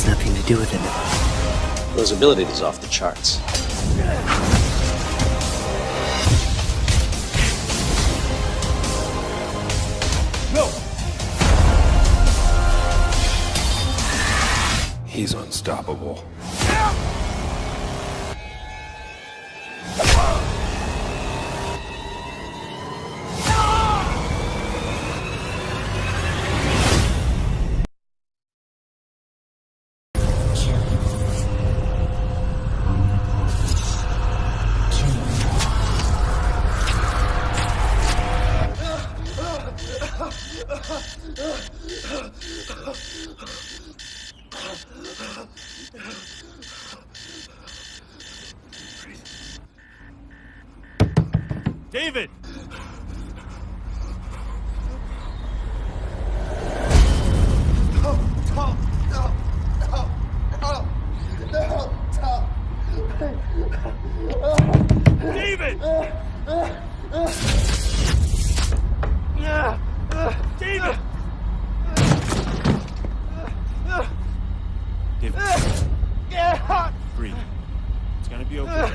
nothing to do with it. Those abilities is off the charts. No! He's unstoppable. David! David! David! David. Breathe. It's gonna be okay.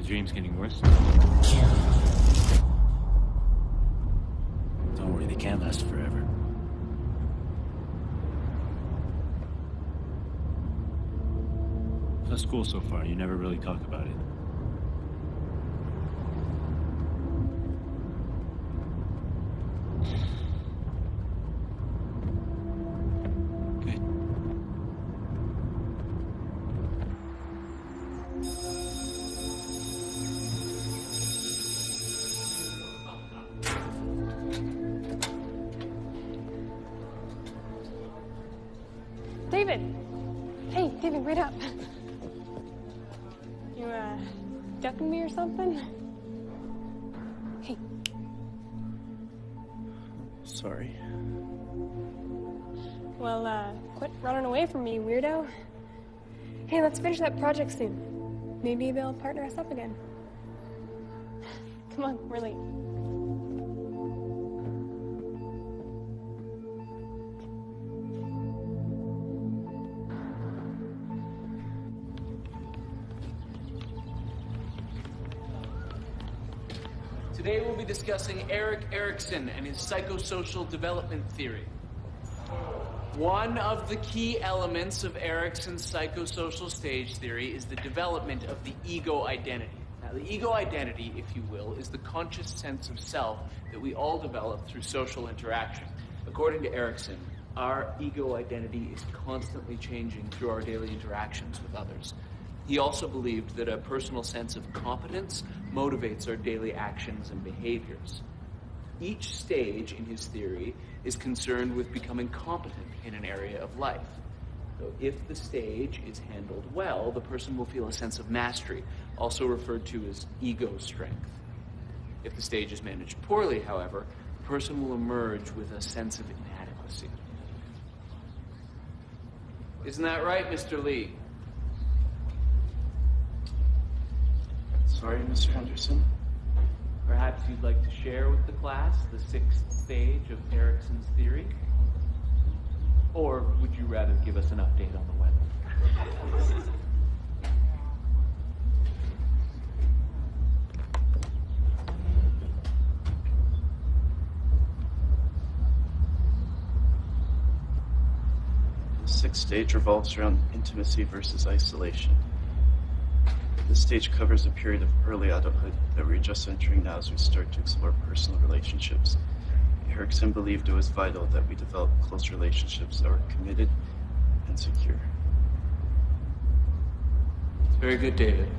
Dream's getting worse. Don't worry, they can't last forever. How's school so far? You never really talk about it. wait up. You, ducking me or something? Hey. Sorry. Well, quit running away from me, weirdo. Hey, let's finish that project soon. Maybe they'll partner us up again. Come on, we're late. Today we'll be discussing Erik Erikson and his psychosocial development theory. One of the key elements of Erikson's psychosocial stage theory is the development of the ego identity. Now, the ego identity, if you will, is the conscious sense of self that we all develop through social interaction. According to Erikson, our ego identity is constantly changing through our daily interactions with others. He also believed that a personal sense of competence motivates our daily actions and behaviors. Each stage in his theory is concerned with becoming competent in an area of life. So if the stage is handled well, the person will feel a sense of mastery, also referred to as ego strength. If the stage is managed poorly, however, the person will emerge with a sense of inadequacy. Isn't that right, Mr. Lee? Sorry, Mr. Henderson. Perhaps you'd like to share with the class the sixth stage of Erikson's theory? Or would you rather give us an update on the weather? The sixth stage revolves around intimacy versus isolation. This stage covers a period of early adulthood that we're just entering now as we start to explore personal relationships. Erikson believed it was vital that we develop close relationships that were committed and secure. Very good, David.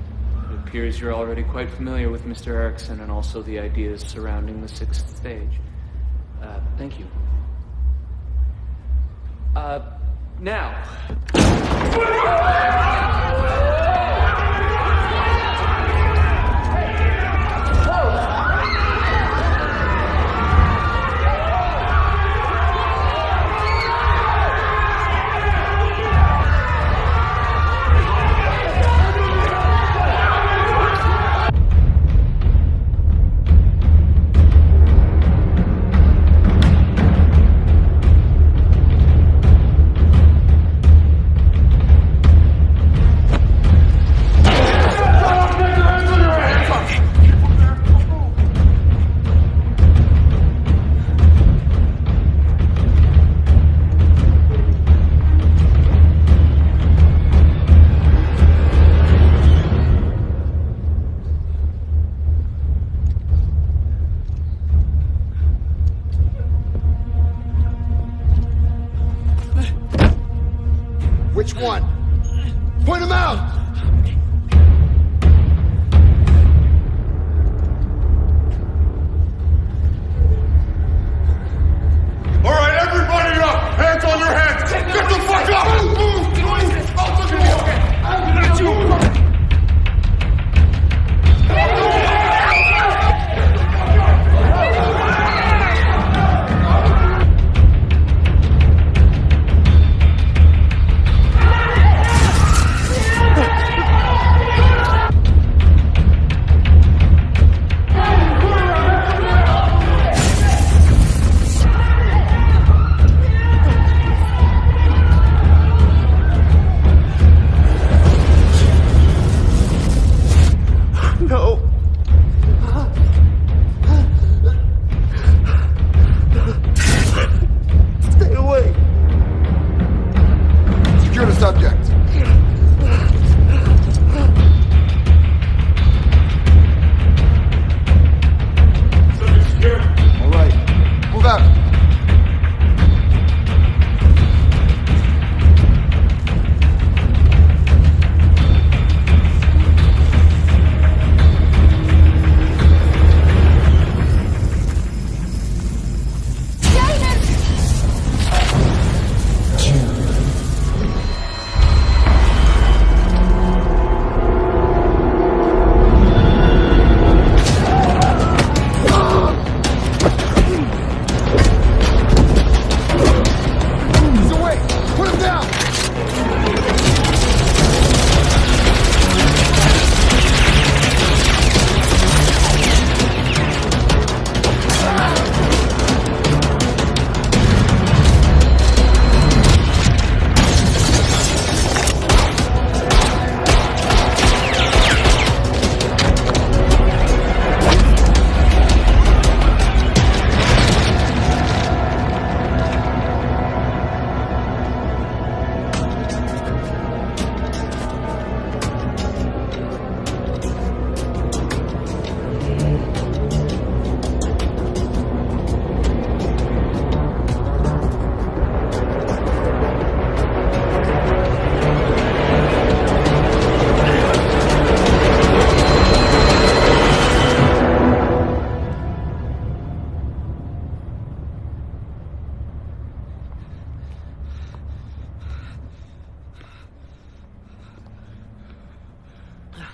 It appears you're already quite familiar with Mr. Erikson and also the ideas surrounding the sixth stage. Thank you. Now... Which one? Point him out! All right, everybody up! Hands on your heads! Get the fuck up! Move!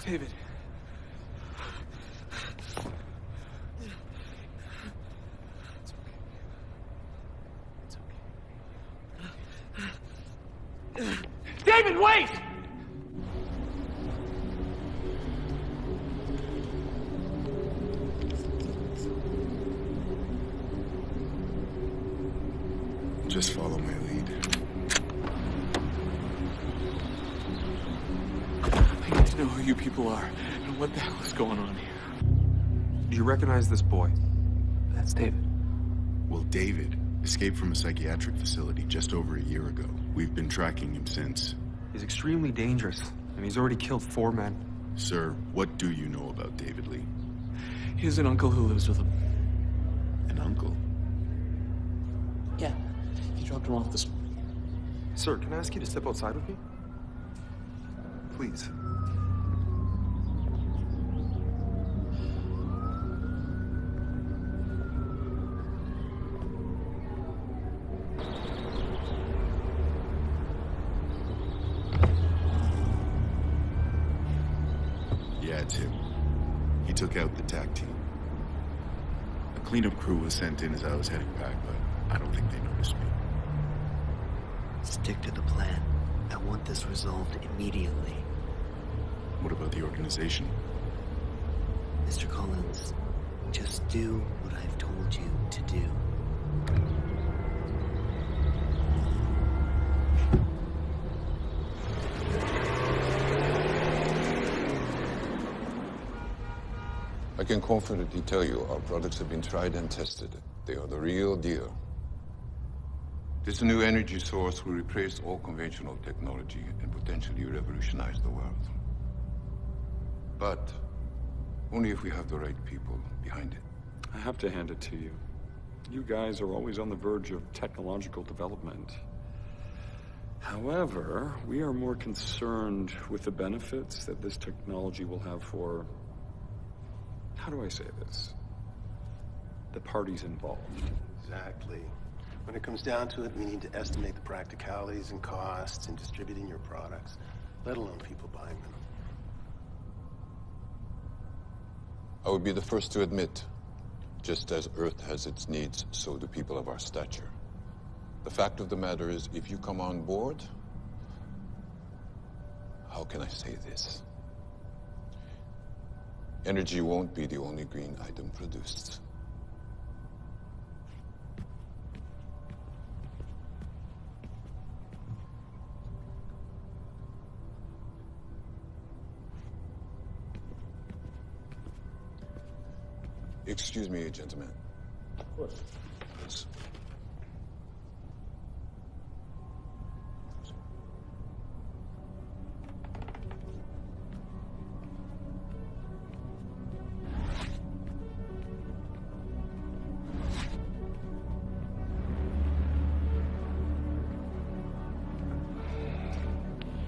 David. It's okay. David, wait! Just follow my lead. I need to know who you people are and what the hell is going on here. Do you recognize this boy? That's David. Well, David escaped from a psychiatric facility just over a year ago. We've been tracking him since. He's extremely dangerous, and he's already killed 4 men. Sir, what do you know about David Lee? He has an uncle who lives with him. An uncle? Yeah. He dropped him off this morning. Sir, can I ask you to step outside with me? Please. Yeah, it's him. He took out the TAC team. A cleanup crew was sent in as I was heading back, but I don't think they noticed me. Stick to the plan. I want this resolved immediately. What about the organization? Mr. Collins, just do what I've told you to do. I can confidently tell you our products have been tried and tested. They are the real deal. This new energy source will replace all conventional technology and potentially revolutionize the world. But only if we have the right people behind it. I have to hand it to you. You guys are always on the verge of technological development. However, we are more concerned with the benefits that this technology will have for... How do I say this? The parties involved. Exactly. When it comes down to it, we need to estimate the practicalities and costs in distributing your products, let alone people buying them. I would be the first to admit, just as Earth has its needs, so do people of our stature. The fact of the matter is, if you come on board, how can I say this? Energy won't be the only green item produced. Excuse me, gentlemen. Of course. Yes.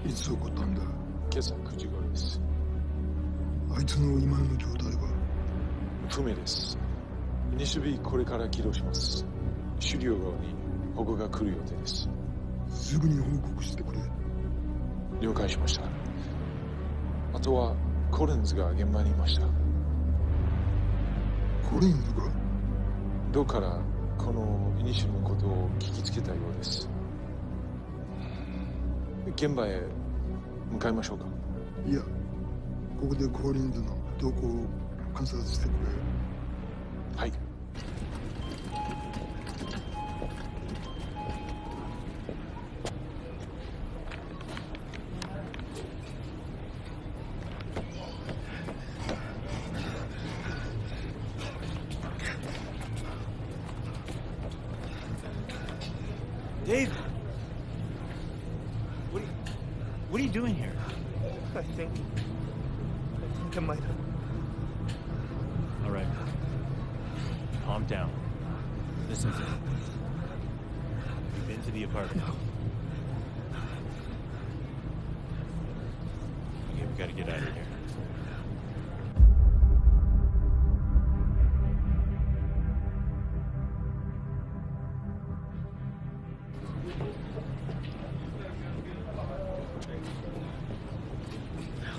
いつ起こったんだ。今朝9時頃です。あいつの今の状態は不明です。西日これから起動します。狩猟側に保護が来る予定です。すぐに報告してくれ。了解しました。あとはコリンズが現場にいました。コリンズがどうからこのイニシルのことを聞きつけたようです。現場へ向かいましょうか。いや、ここでコリンズの動向を観察してくれ。はい。Dave! What are you doing here? I think I might have. All right. Calm down. Listen to me. You've been to the apartment. No. Okay, we gotta get out of here.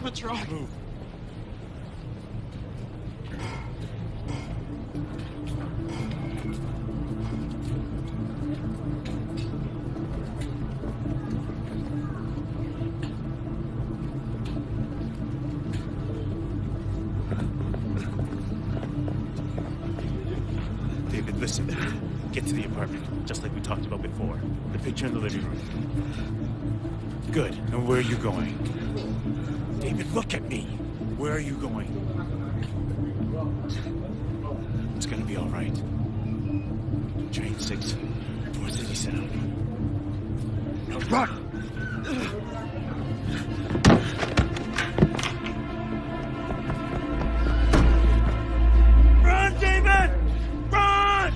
What's wrong? Move. Listen, get to the apartment, just like we talked about before. The picture in the living room. Good. And where are you going? David, look at me. Where are you going? It's gonna be all right. Train 6, 437. Now run! Run, David! Run!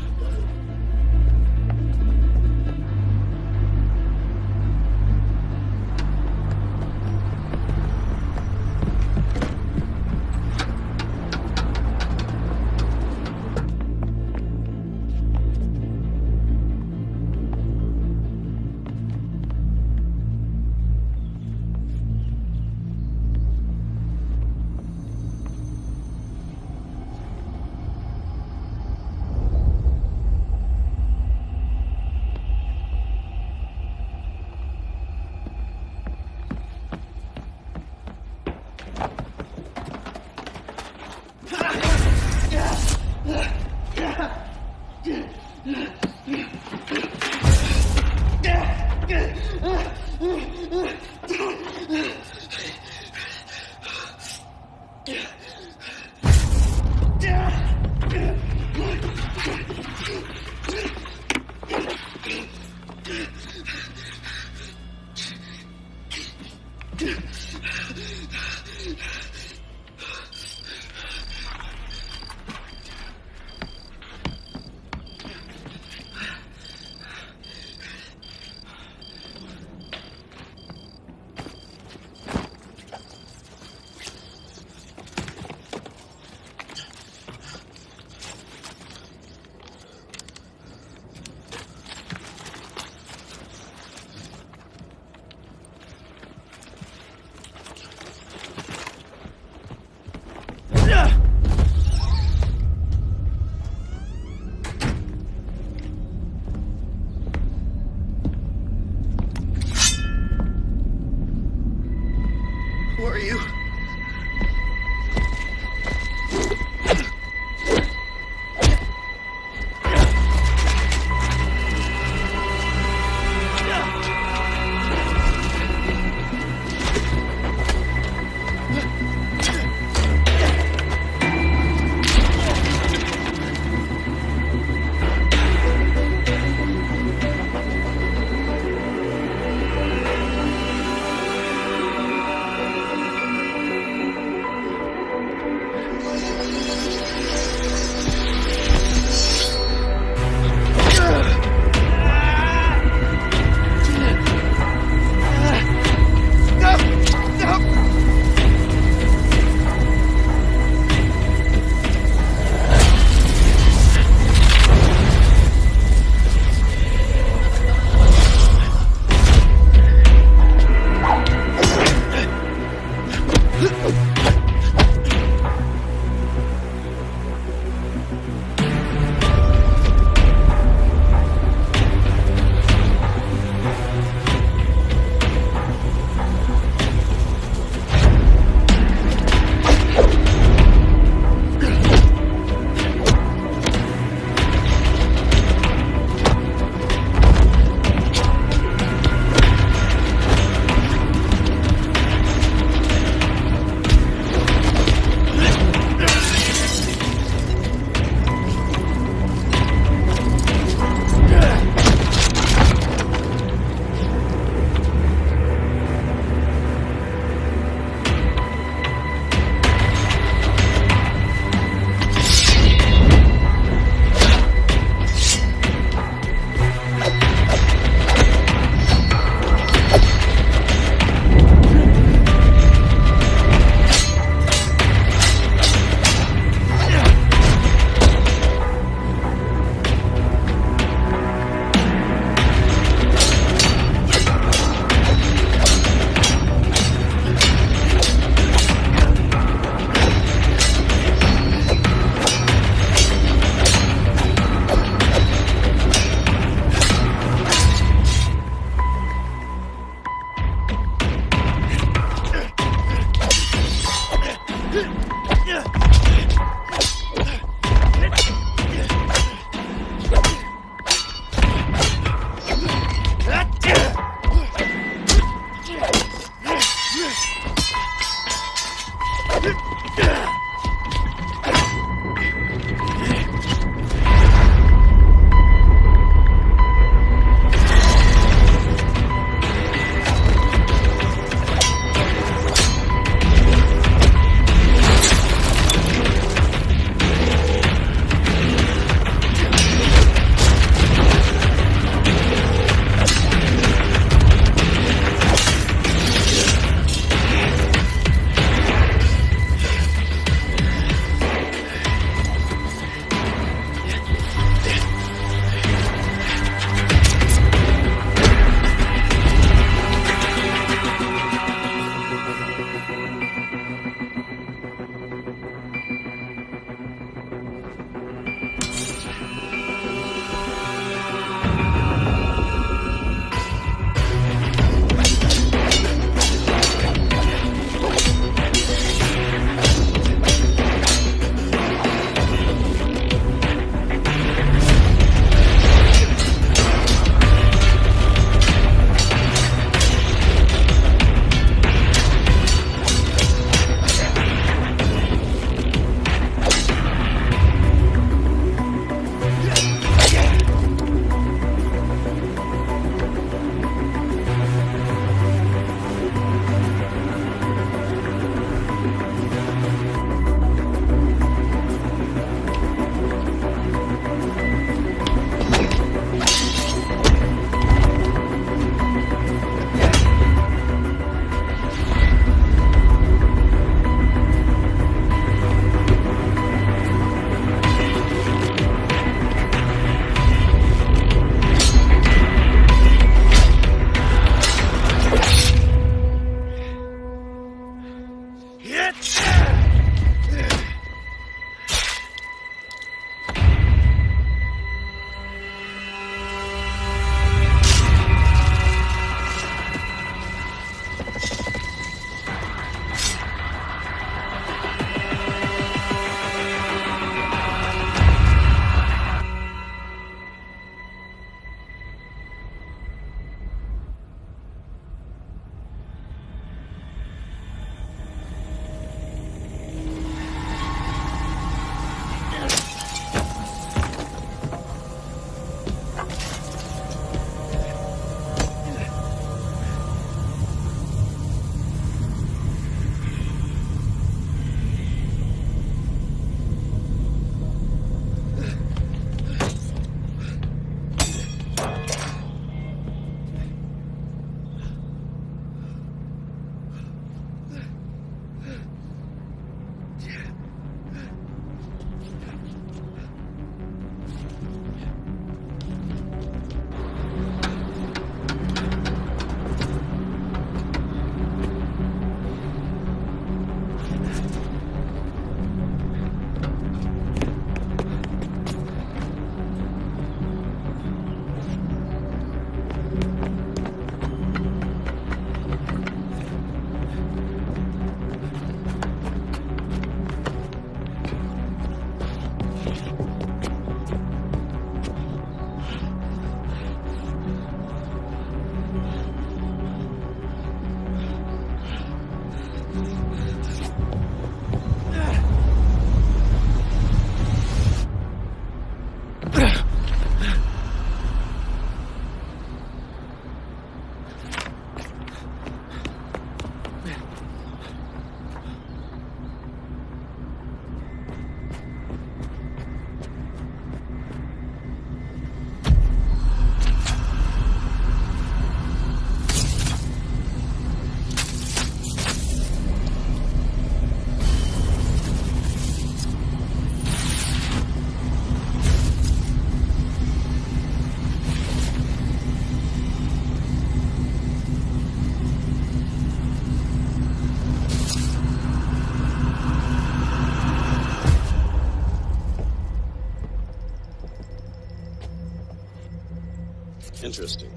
Interesting.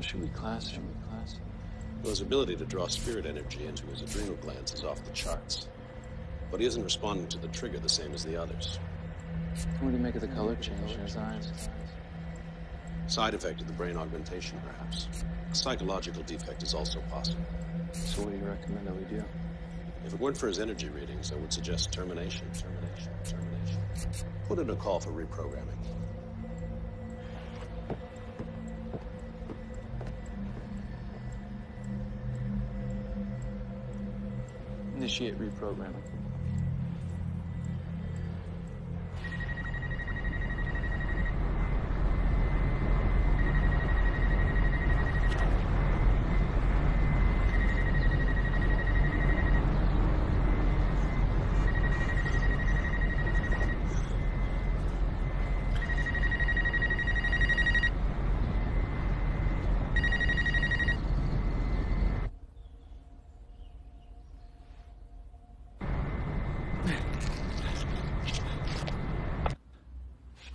Should we class? Well, his ability to draw spirit energy into his adrenal glands is off the charts. But he isn't responding to the trigger the same as the others. What do you make of the color change in his eyes? Side effect of the brain augmentation, perhaps. A psychological defect is also possible. So what do you recommend that we do? If it weren't for his energy readings, I would suggest termination. Put in a call for reprogramming. Initiate reprogramming.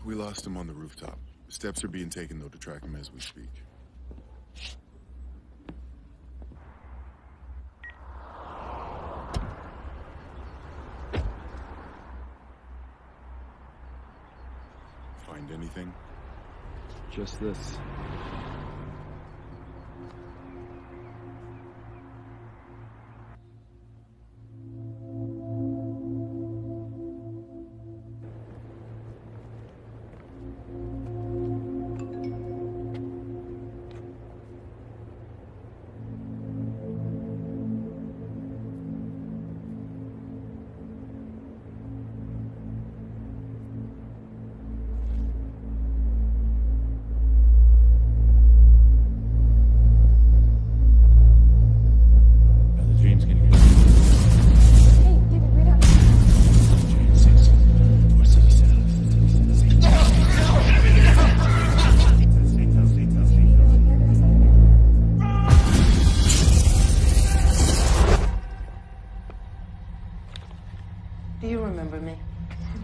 We lost him on the rooftop. Steps are being taken, though, to track him as we speak. Find anything? Just this. Do you remember me?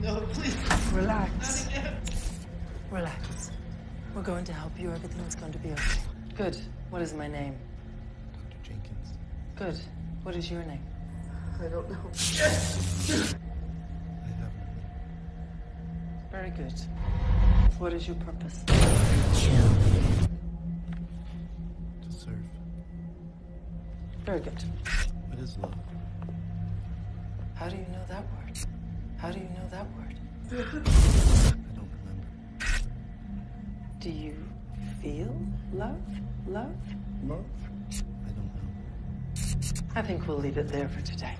No, please. Relax. Relax. We're going to help you. Everything's going to be okay. Good. What is my name? Dr. Jenkins. Good. What is your name? I don't know. Very good. What is your purpose? To serve. Very good. What is love? How do you know that word? How do you know that word? I don't remember. Do you feel love? Love? Love? I don't know. I think we'll leave it there for today.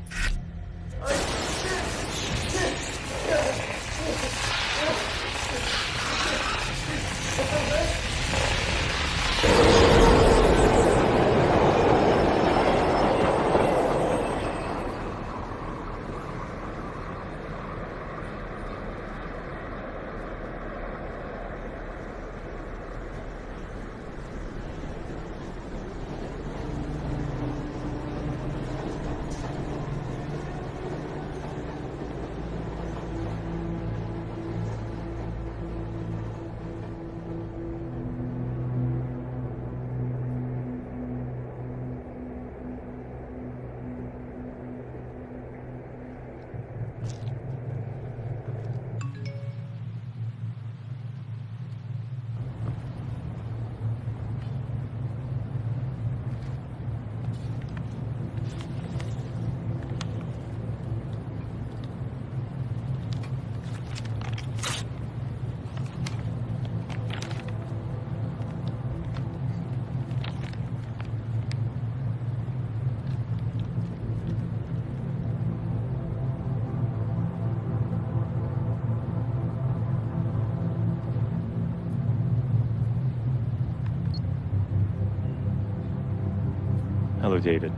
Hello, David.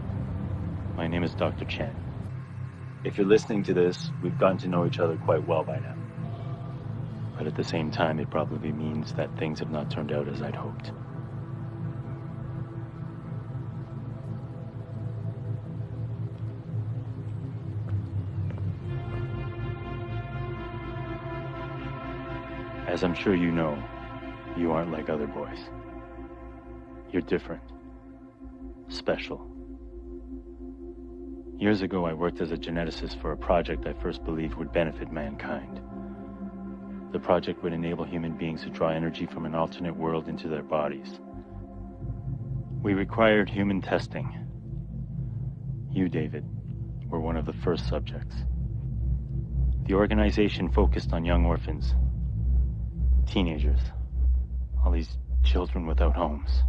My name is Dr. Chen. If you're listening to this, we've gotten to know each other quite well by now. But at the same time, it probably means that things have not turned out as I'd hoped. As I'm sure you know, you aren't like other boys. You're different. Special. Years ago, I worked as a geneticist for a project I first believed would benefit mankind. The project would enable human beings to draw energy from an alternate world into their bodies. We required human testing. You, David, were one of the first subjects. The organization focused on young orphans, teenagers, all these children without homes.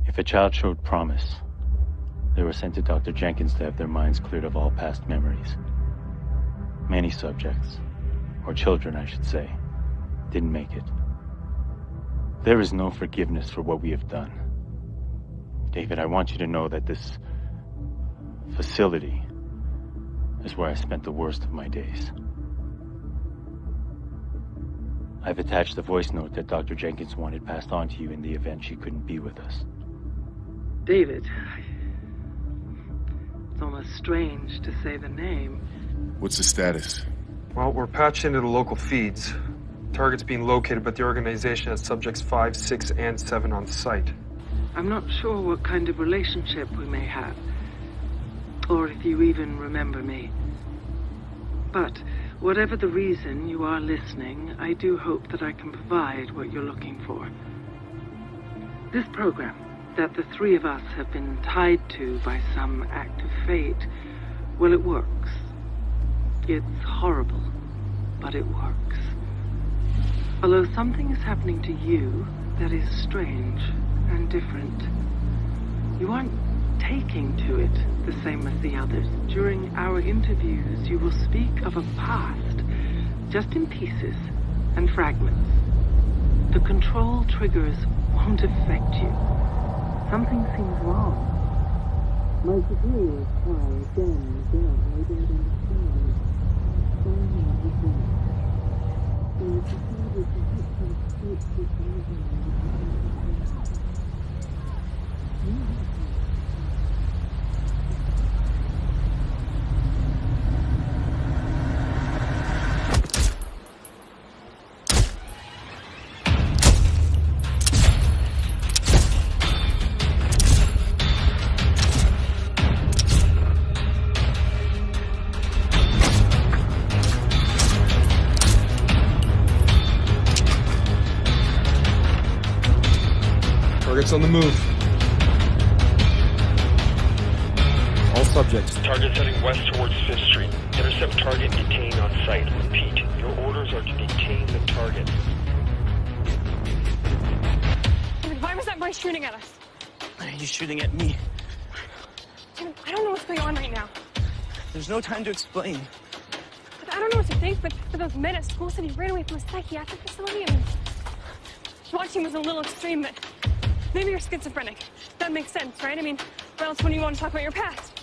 If a child showed promise, they were sent to Dr. Jenkins to have their minds cleared of all past memories. Many subjects, or children I should say, didn't make it. There is no forgiveness for what we have done. David, I want you to know that this facility is where I spent the worst of my days. I've attached the voice note that Dr. Jenkins wanted passed on to you in the event she couldn't be with us. David, it's almost strange to say the name. What's the status? Well, we're patched into the local feeds. Target's being located, but the organization has subjects 5, 6, and 7 on site. I'm not sure what kind of relationship we may have, or if you even remember me. But whatever the reason you are listening, I do hope that I can provide what you're looking for. This program that the three of us have been tied to by some act of fate, well, it works. It's horrible, but it works. Although something is happening to you that is strange and different. You aren't taking to it the same as the others. During our interviews, you will speak of a past, just in pieces and fragments. The control triggers won't affect you. Something seems wrong. My superiors try again and again. I don't understand. Target's on the move. All subjects. Target's heading west towards 5th Street. Intercept target, detain on site. Repeat, your orders are to detain the target. Why was that boy shooting at us? He's shooting at me. I don't know what's going on right now. There's no time to explain. I don't know what to think, but those men at school said he ran away from a psychiatric facility. I mean, watching was a little extreme, but maybe you're schizophrenic. That makes sense, right? I mean, or else when you want to talk about your past.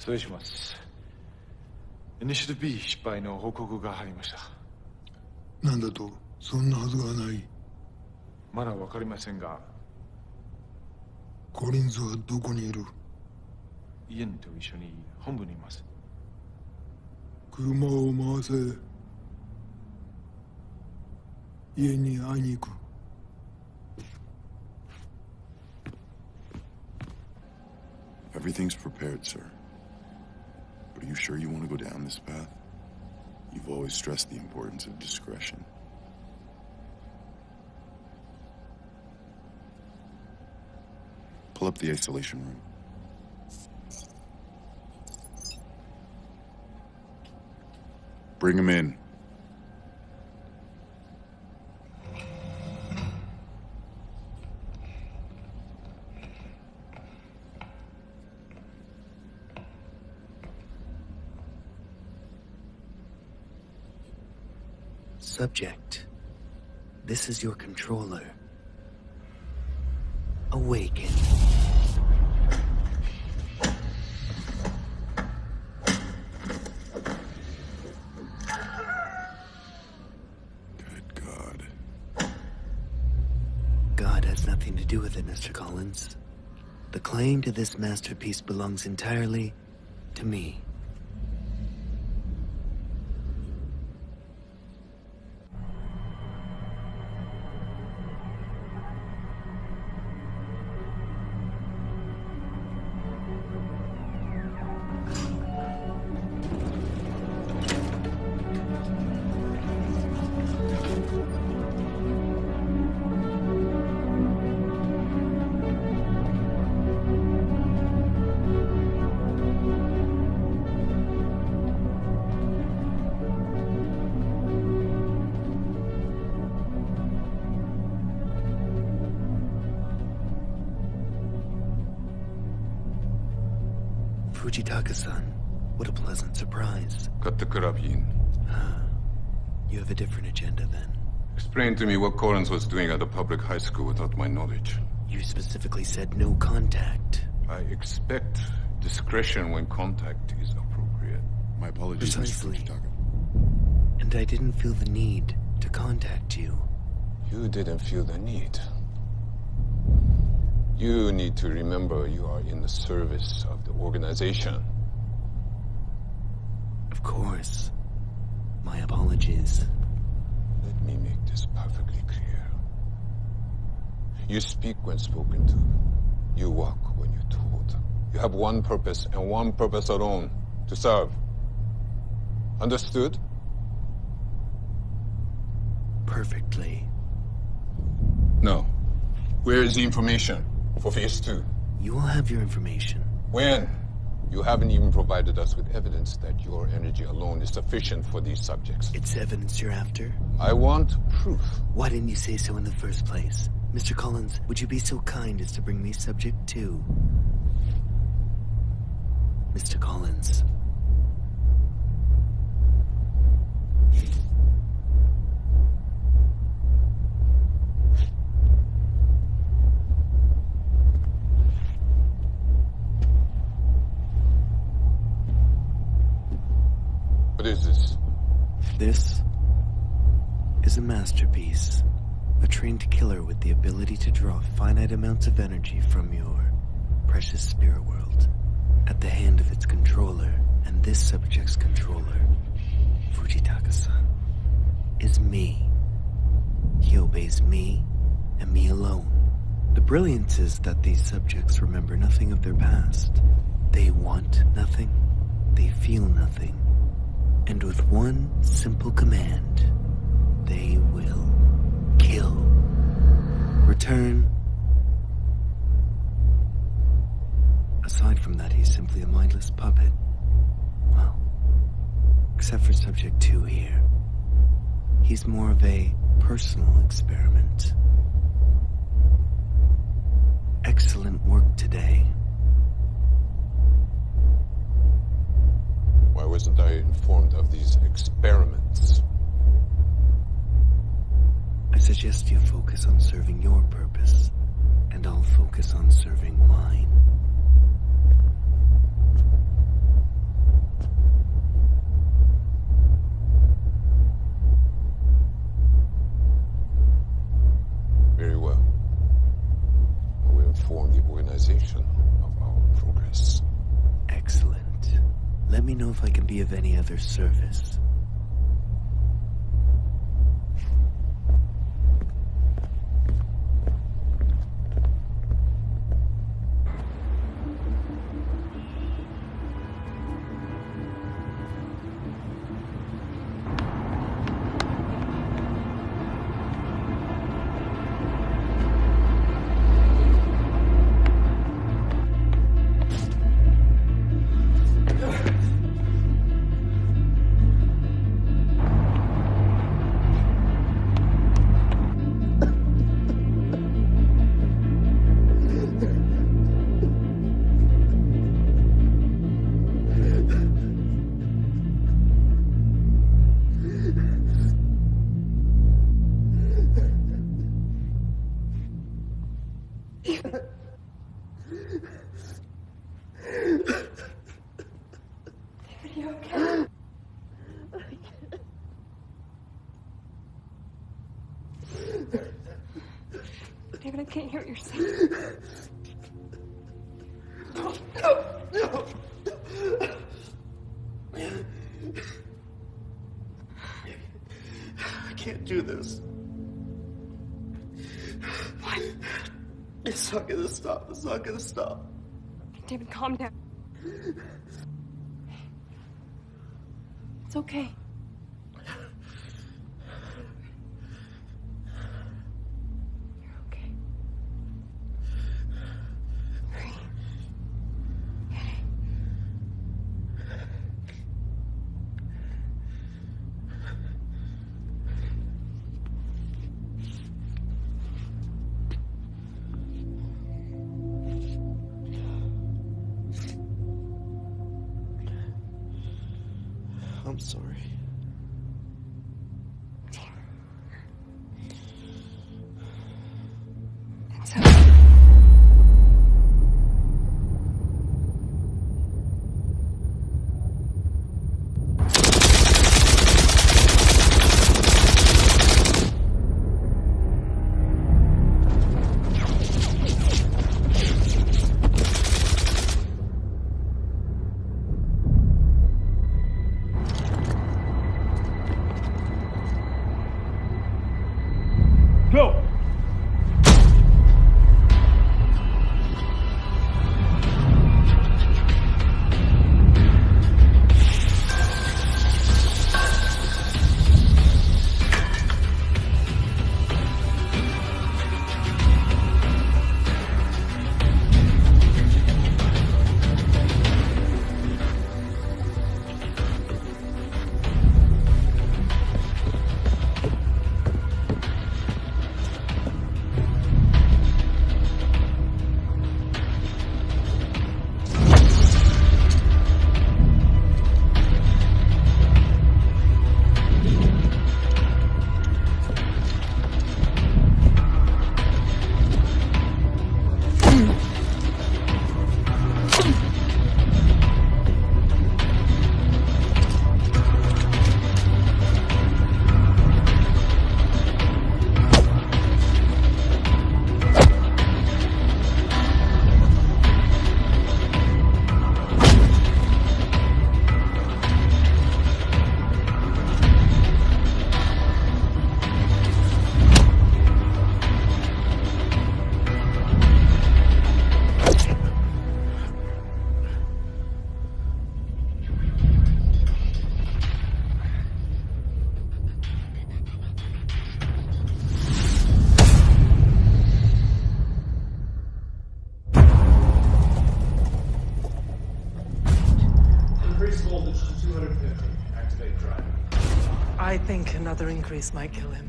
失礼します。イニシティブ B 失敗の報告が入りました。なんだと？そんなはずがない。まだわかりませんが、コリンズはどこにいる？イエンと一緒に本部にいます。車を回せ。家に会いに行く。Everything's prepared, sir. But are you sure you want to go down this path? You've always stressed the importance of discretion. Pull up the isolation room. Bring him in. Subject, this is your controller. Awaken. Good God. God has nothing to do with it, Mr. Collins. The claim to this masterpiece belongs entirely to me. Fujitaka-san, what a pleasant surprise. Cut the carabine. You have a different agenda then. Explain to me what Collins was doing at a public high school without my knowledge. You specifically said no contact. I expect discretion when contact is appropriate. My apologies, Precisely. Mr. Fujitaka. And I didn't feel the need to contact you. You didn't feel the need. You need to remember you are in the service of the organization. Of course. My apologies. Let me make this perfectly clear. You speak when spoken to. You walk when you're told. You have one purpose and one purpose alone: to serve. Understood? Perfectly. No. Where is the information for Phase 2? You will have your information. When? You haven't even provided us with evidence that your energy alone is sufficient for these subjects. It's evidence you're after? I want proof. Why didn't you say so in the first place? Mr. Collins, would you be so kind as to bring me subject 2? Mr. Collins. What is this? This is a masterpiece. A trained killer with the ability to draw finite amounts of energy from your precious spirit world at the hand of its controller. And this subject's controller, Fujitaka-san, is me. He obeys me and me alone. The brilliance is that these subjects remember nothing of their past. They want nothing. They feel nothing. And with one simple command, they will kill. Return. Aside from that, he's simply a mindless puppet. Well, except for Subject 2 here. He's more of a personal experiment. Excellent work today. Why wasn't I informed of these experiments? I suggest you focus on serving your purpose, and I'll focus on serving mine. me know if I can be of any other service. David, I can't hear what you're saying. No! I can't do this. What? It's not gonna stop. It's not gonna stop. David, calm down. It's okay. I'm sorry. It's okay. Go! Increase voltage to 250. Activate drive. I think another increase might kill him.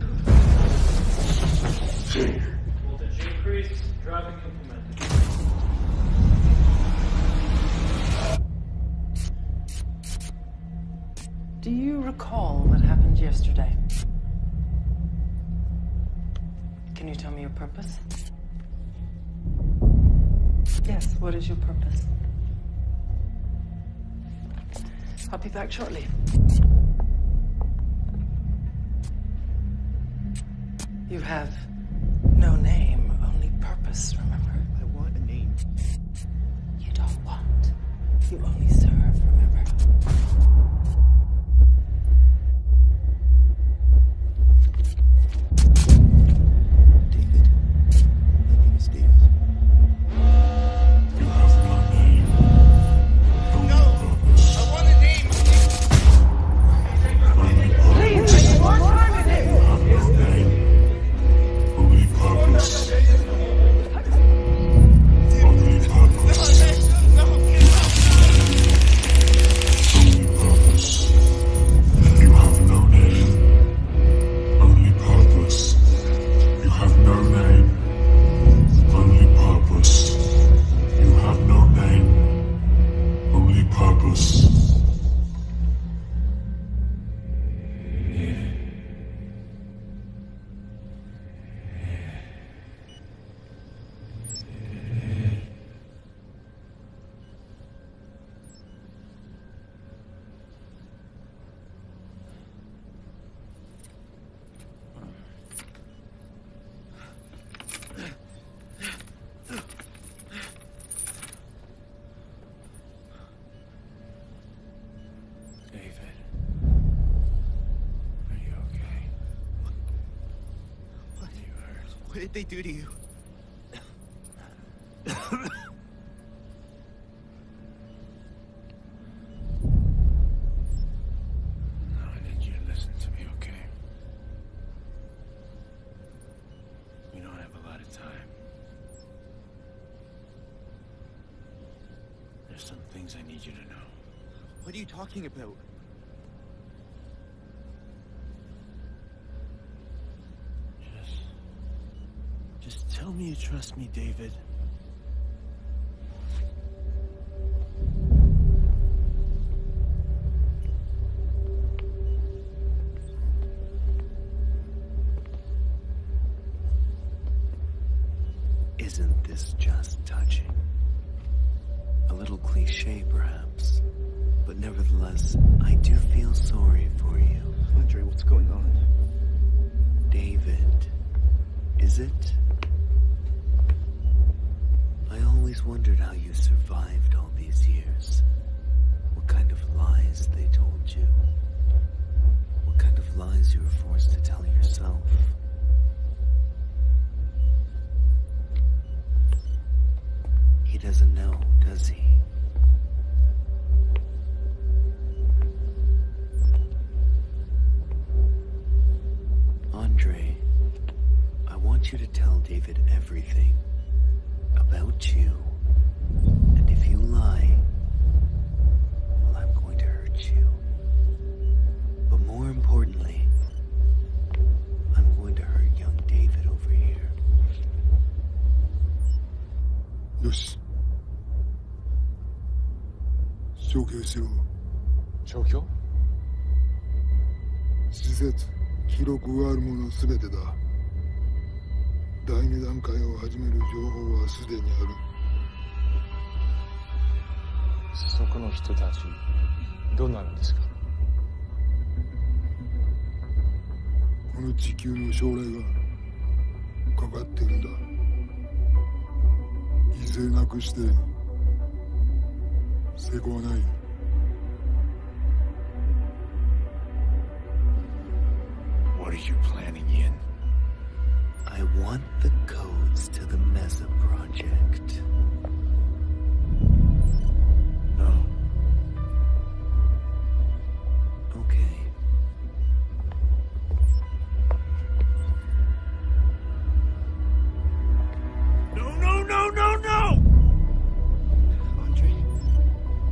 Voltage increase. Driving implemented. Do you recall what happened yesterday? Can you tell me your purpose? Yes, what is your purpose? I'll be back shortly. You have no name, only purpose, remember? I want a name. You don't want. You only serve, remember? What did they do to you? I need you to listen to me, okay? We don't have a lot of time. There's some things I need you to know. What are you talking about? Just tell me you trust me, David. Isn't this just touching? A little cliche, perhaps. But nevertheless, I do feel sorry for you. Andre, what's going on? David, is it? I always wondered how you survived all these years. What kind of lies they told you. What kind of lies you were forced to tell yourself. He doesn't know, does he? Andre, I want you to tell David everything about you. And if you lie, well, I'm going to hurt you. But more importantly, I'm going to hurt young David over here. よし。消去しろ。消去？施設、記録があるものすべてだ。第二段階を始める情報はすでにある。そこの人たち、どうなるんですか？この地球の将来がかかってるんだ。犠牲なくして成功はない。What are you planning, Yin? I want the codes to the Mesa project. No. Okay. No, no, no, no, no! Andre?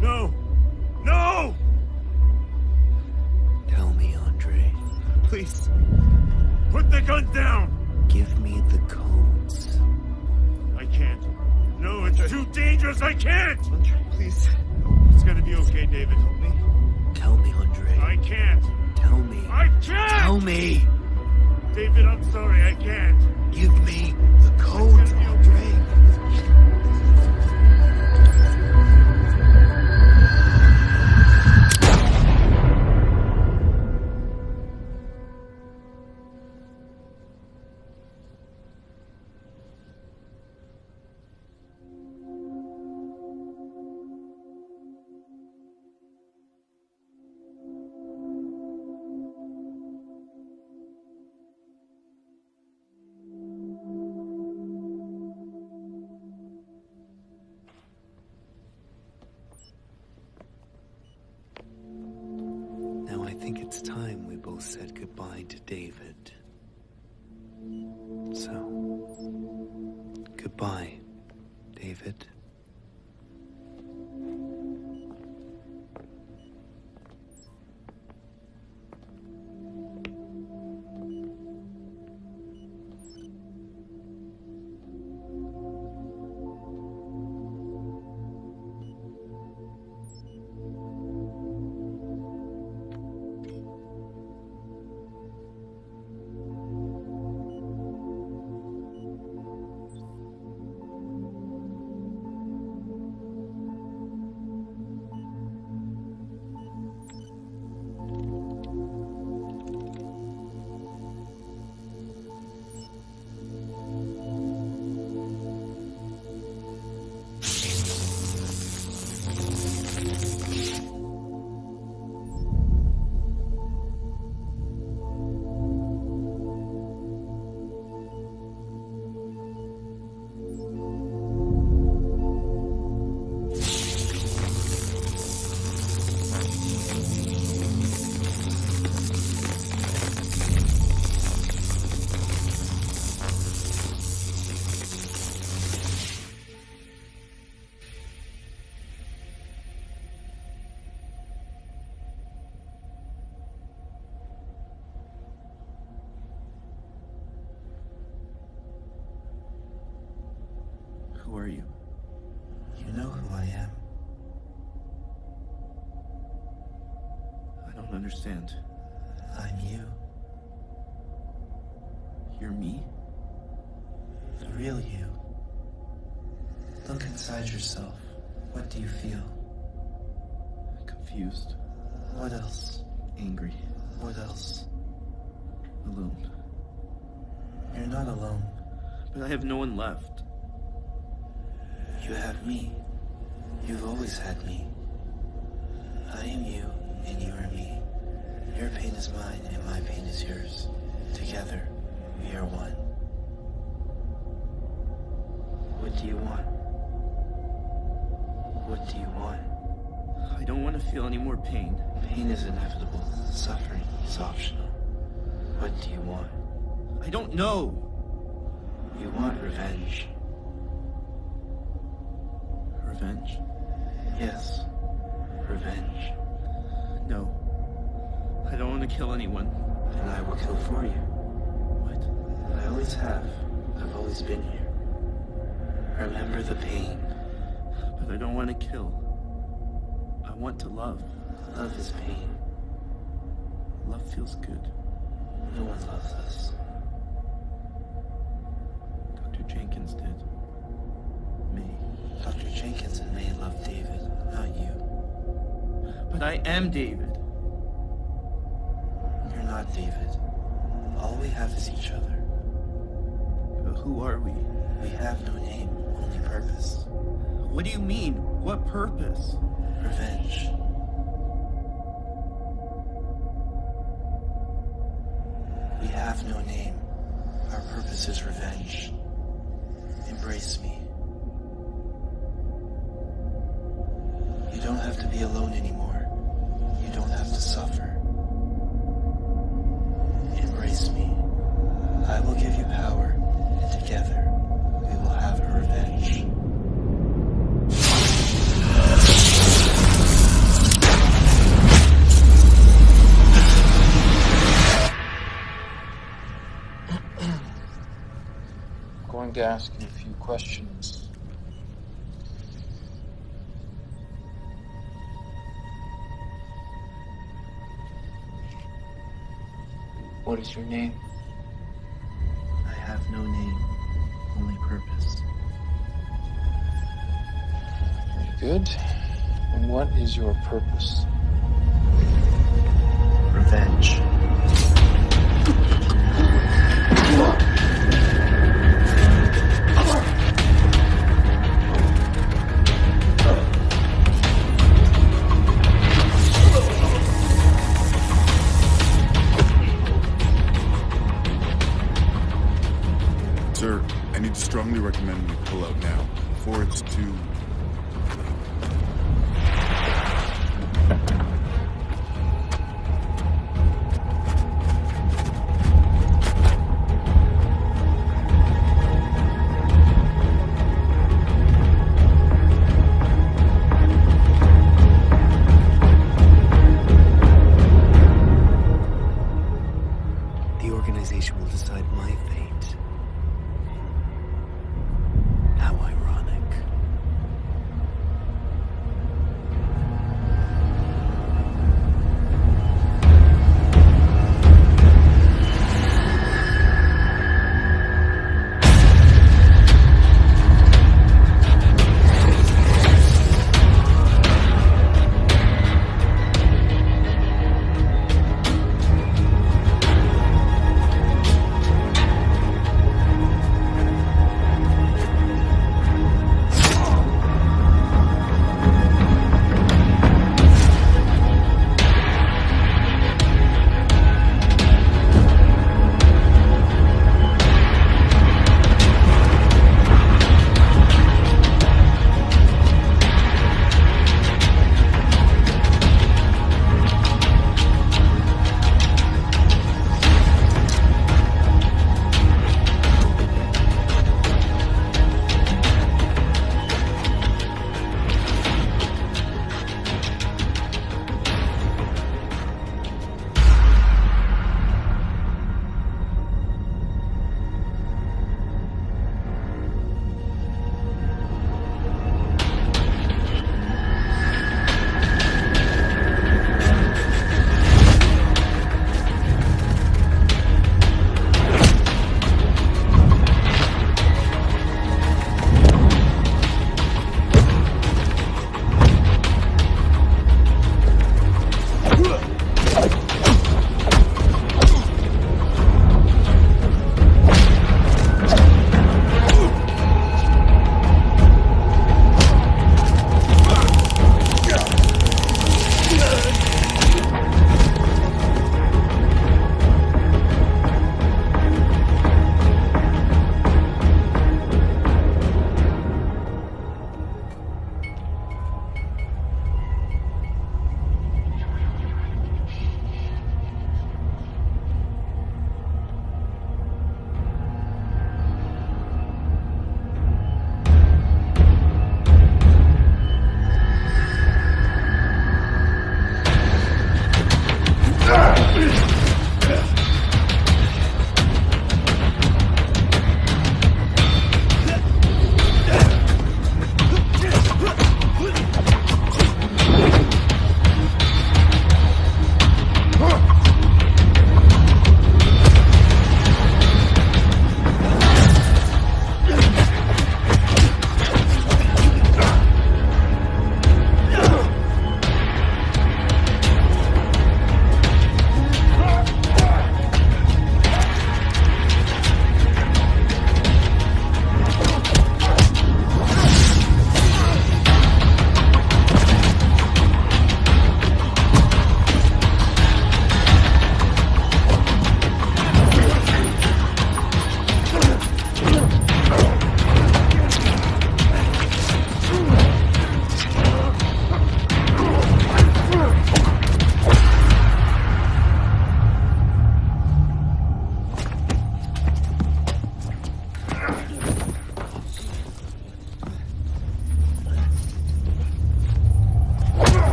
No! No! Tell me, Andre. Please. Put the gun down! Give me the codes. I can't. No, it's too dangerous. I can't! Andre, please. It's gonna be okay, David. Help me. Tell me, Andre. I can't. Tell me. I can't! Tell me! David, I'm sorry. I can't. Give me the codes, Andre. Now I think it's time we both said goodbye to David. So, goodbye, David. Who are you? You know who I am. I don't understand. I'm you. You're me? The real you. Look inside yourself. What do you feel? Confused. What else? Angry. What else? Alone. You're not alone. But I have no one left. You have me. You've always had me. I am you, and you are me. Your pain is mine, and my pain is yours. Together, we are one. What do you want? What do you want? I don't want to feel any more pain. Pain is inevitable. Suffering is optional. What do you want? I don't know. You want revenge. Revenge? Yes. Revenge. No. I don't want to kill anyone. And I will kill for you. What? I always have. I've always been here. Remember the pain. But I don't want to kill. I want to love. Love is pain. Love feels good. No one loves us. Dr. Jenkins did. May. Dr. Jenkins and May loved David, not you. But I am David. You're not David. All we have is each other. But who are we? We have no name, only purpose. What do you mean? What purpose? Revenge. We have no name. Our purpose is revenge. Embrace me. You don't have to be alone anymore. You don't have to suffer. Embrace me. I will give you power, and together, we will have a revenge. I'm going to ask you a few questions. What is your name? I have no name, only purpose. Very good. And what is your purpose? Revenge. Sir, I need to strongly recommend we pull out now, before it's too... The organization will decide my fate. How ironic.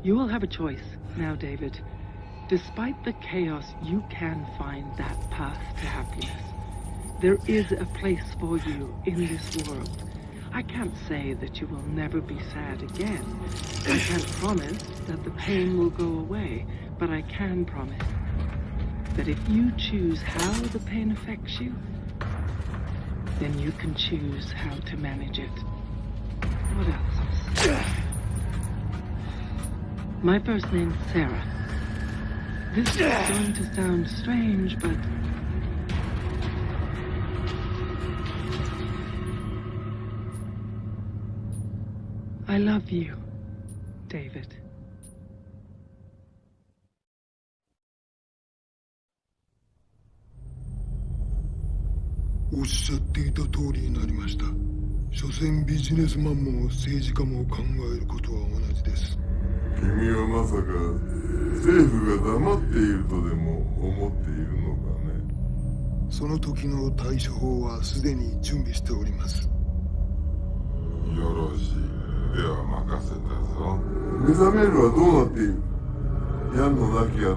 You will have a choice now, David. Despite the chaos, you can find that path to happiness. There is a place for you in this world. I can't say that you will never be sad again. I can't promise that the pain will go away, but I can promise that if you choose how the pain affects you, then you can choose how to manage it. What else? My first name's Sarah. This is going to sound strange, but I love you, David. おっしゃっていた通りになりました。所詮ビジネスマンも政治家も考えることは同じです。君はまさか政府が黙っているとでも思っているのかね。その時の対処法はすでに準備しております。よろしい。では任せ目覚めるはどうなっている？ヤンの亡き後、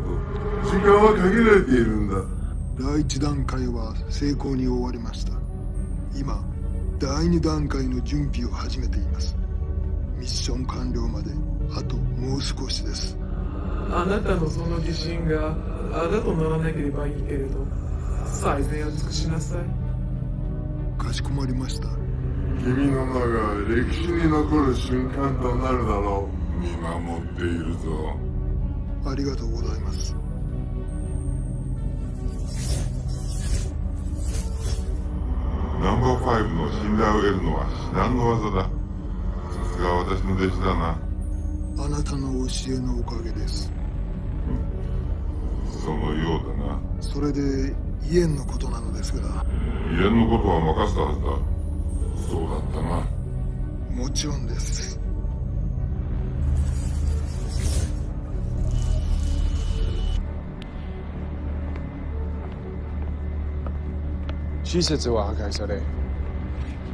時間は限られているんだ。第1段階は成功に終わりました。今、第2段階の準備を始めています。ミッション完了まであともう少しです。あなたのその自信があだとならなければいいけれど、最善を尽くしなさい。かしこまりました。君の名が歴史に残る瞬間となるだろう。見守っているぞ。ありがとうございます。ナンバー5の信頼を得るのは至難の技だ。さすが私の弟子だな。あなたの教えのおかげです。そのようだな。それでイエンのことなのですが。イエンのことは任せたはずだ。そうだったな。もちろんです。施設は破壊され、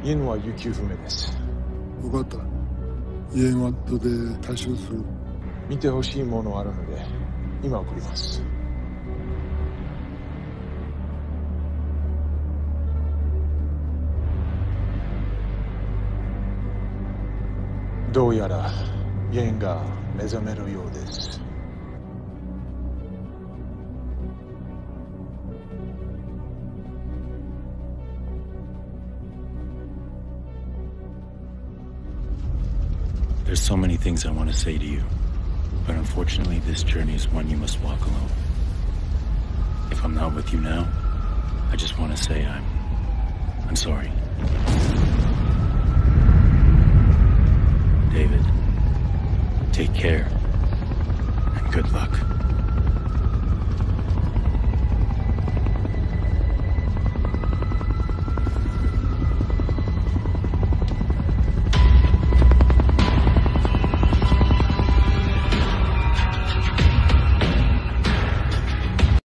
イエンは行方不明です。分かった。イエンは後で対処する。見てほしいものあるので、今送ります。どうやらイエンが目覚めるようです。There's so many things I want to say to you, but unfortunately this journey is one you must walk alone. If I'm not with you now, I just want to say I'm sorry. David, take care, and good luck.